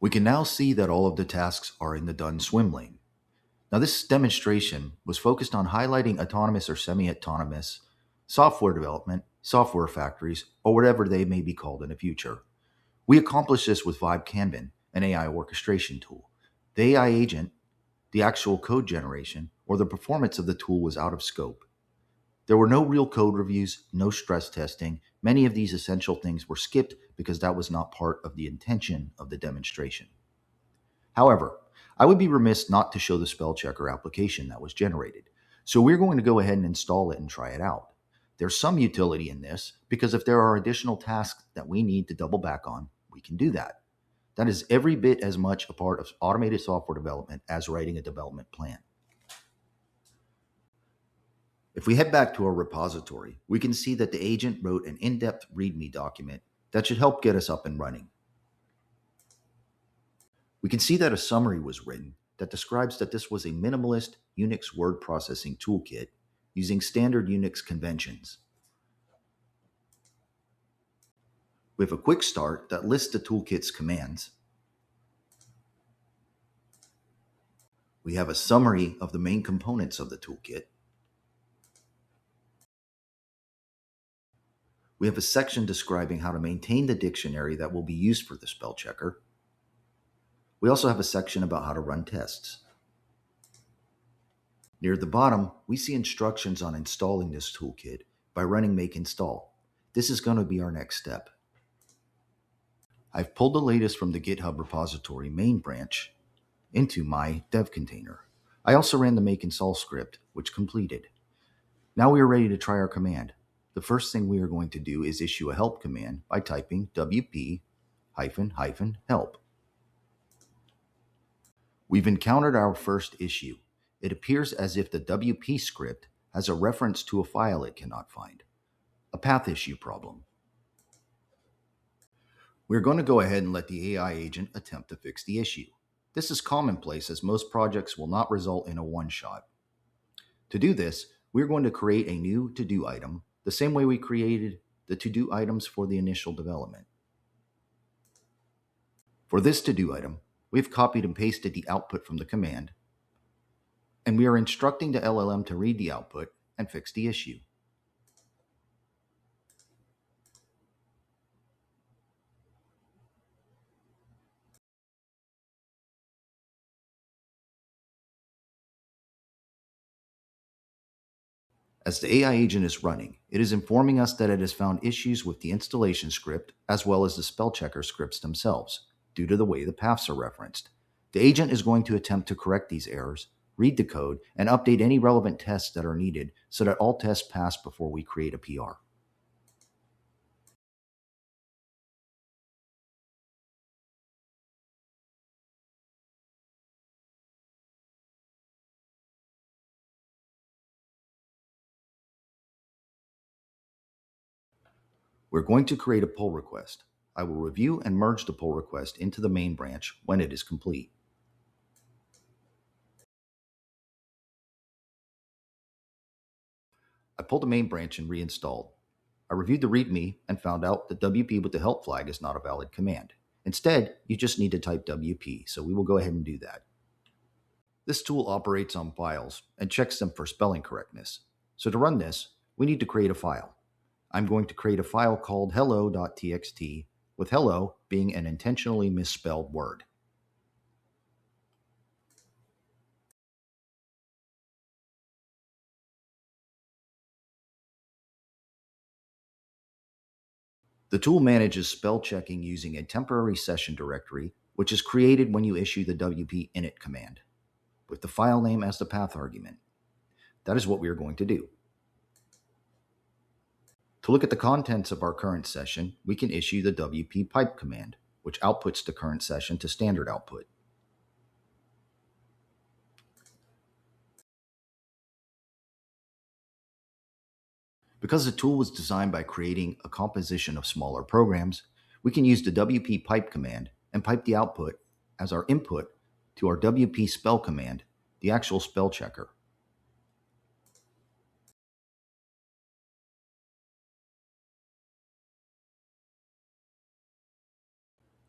We can now see that all of the tasks are in the done swim lane. Now, this demonstration was focused on highlighting autonomous or semi-autonomous software development, software factories, or whatever they may be called in the future. We accomplished this with Vibe-Kanban, an AI orchestration tool. The AI agent, the actual code generation, or the performance of the tool was out of scope. There were no real code reviews, no stress testing. Many of these essential things were skipped because that was not part of the intention of the demonstration. However, I would be remiss not to show the spell checker application that was generated. So we're going to go ahead and install it and try it out. There's some utility in this because if there are additional tasks that we need to double back on, we can do that. That is every bit as much a part of automated software development as writing a development plan. If we head back to our repository, we can see that the agent wrote an in-depth README document that should help get us up and running. We can see that a summary was written that describes that this was a minimalist Unix word processing toolkit using standard Unix conventions. We have a quick start that lists the toolkit's commands. We have a summary of the main components of the toolkit. We have a section describing how to maintain the dictionary that will be used for the spell checker. We also have a section about how to run tests. Near the bottom, we see instructions on installing this toolkit by running make install. This is going to be our next step. I've pulled the latest from the GitHub repository main branch into my dev container. I also ran the make install script, which completed. Now we are ready to try our command. The first thing we are going to do is issue a help command by typing wp-help. We've encountered our first issue. It appears as if the wp script has a reference to a file it cannot find. A path issue problem. We're going to go ahead and let the AI agent attempt to fix the issue. This is commonplace as most projects will not result in a one-shot. To do this, we're going to create a new to-do item the same way we created the to-do items for the initial development. For this to-do item, we've copied and pasted the output from the command, and we are instructing the LLM to read the output and fix the issue. As the AI agent is running, it is informing us that it has found issues with the installation script as well as the spell checker scripts themselves, due to the way the paths are referenced. The agent is going to attempt to correct these errors, read the code, and update any relevant tests that are needed so that all tests pass before we create a PR. We're going to create a pull request. I will review and merge the pull request into the main branch when it is complete. I pulled the main branch and reinstalled. I reviewed the README and found out that WP with the help flag is not a valid command. Instead, you just need to type WP, so we will go ahead and do that. This tool operates on files and checks them for spelling correctness. So to run this, we need to create a file. I'm going to create a file called hello.txt, with hello being an intentionally misspelled word. The tool manages spell checking using a temporary session directory, which is created when you issue the wp init command, with the file name as the path argument. That is what we are going to do. To look at the contents of our current session, we can issue the wp pipe command, which outputs the current session to standard output. Because the tool was designed by creating a composition of smaller programs, we can use the wp pipe command and pipe the output as our input to our wp spell command, the actual spell checker.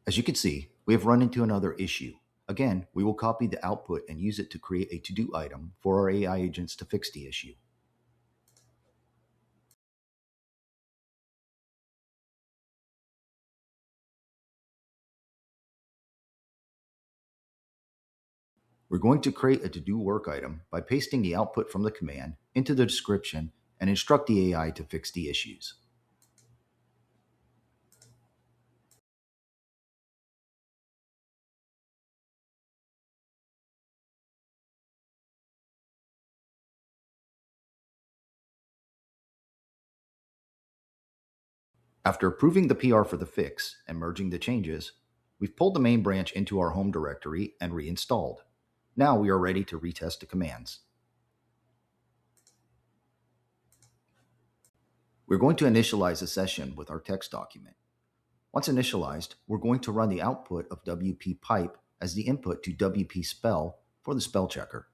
As you can see, We have run into another issue. Again, we will copy the output and use it to create a to-do item for our AI agents to fix the issue. We're going to create a to-do work item by pasting the output from the command into the description and instruct the AI to fix the issues. After approving the PR for the fix and merging the changes, we've pulled the main branch into our home directory and reinstalled. Now we are ready to retest the commands. We're going to initialize a session with our text document. Once initialized, we're going to run the output of WP pipe as the input to WP spell for the spell checker.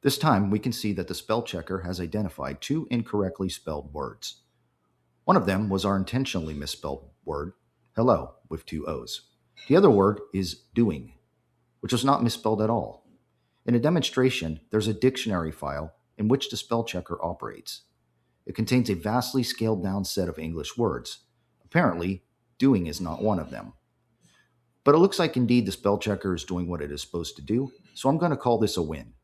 This time, we can see that the spell checker has identified two incorrectly spelled words. One of them was our intentionally misspelled word, hello, with two O's. The other word is doing, which was not misspelled at all. In a demonstration, there's a dictionary file in which the spell checker operates. It contains a vastly scaled down set of English words. Apparently, doing is not one of them. But it looks like indeed the spell checker is doing what it is supposed to do, so I'm going to call this a win.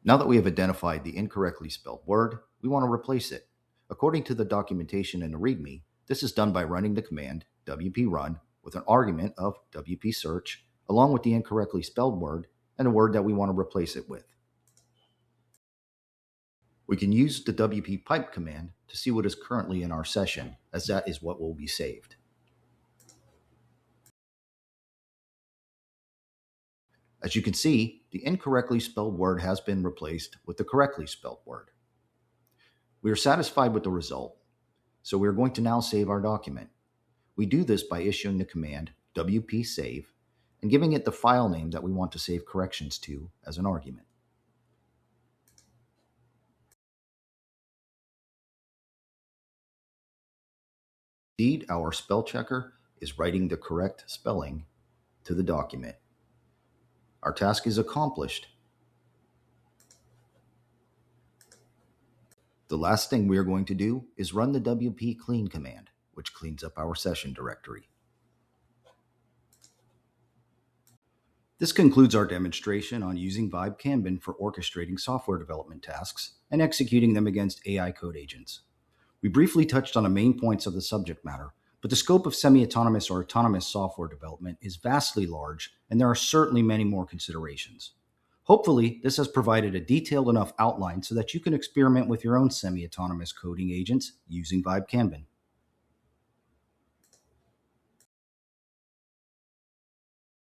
Now that we have identified the incorrectly spelled word, we want to replace it. According to the documentation in the README, this is done by running the command wp-run with an argument of wp-search along with the incorrectly spelled word and the word that we want to replace it with. We can use the wp pipe command to see what is currently in our session, as that is what will be saved. As you can see, the incorrectly spelled word has been replaced with the correctly spelled word. We are satisfied with the result, so we are going to now save our document. We do this by issuing the command wp save and giving it the file name that we want to save corrections to as an argument. Indeed, our spell checker is writing the correct spelling to the document. Our task is accomplished. The last thing we are going to do is run the wp clean command, which cleans up our session directory. This concludes our demonstration on using Vibe-Kanban for orchestrating software development tasks and executing them against AI code agents. We briefly touched on the main points of the subject matter, but the scope of semi-autonomous or autonomous software development is vastly large, and there are certainly many more considerations. Hopefully, this has provided a detailed enough outline so that you can experiment with your own semi-autonomous coding agents using Vibe-Kanban.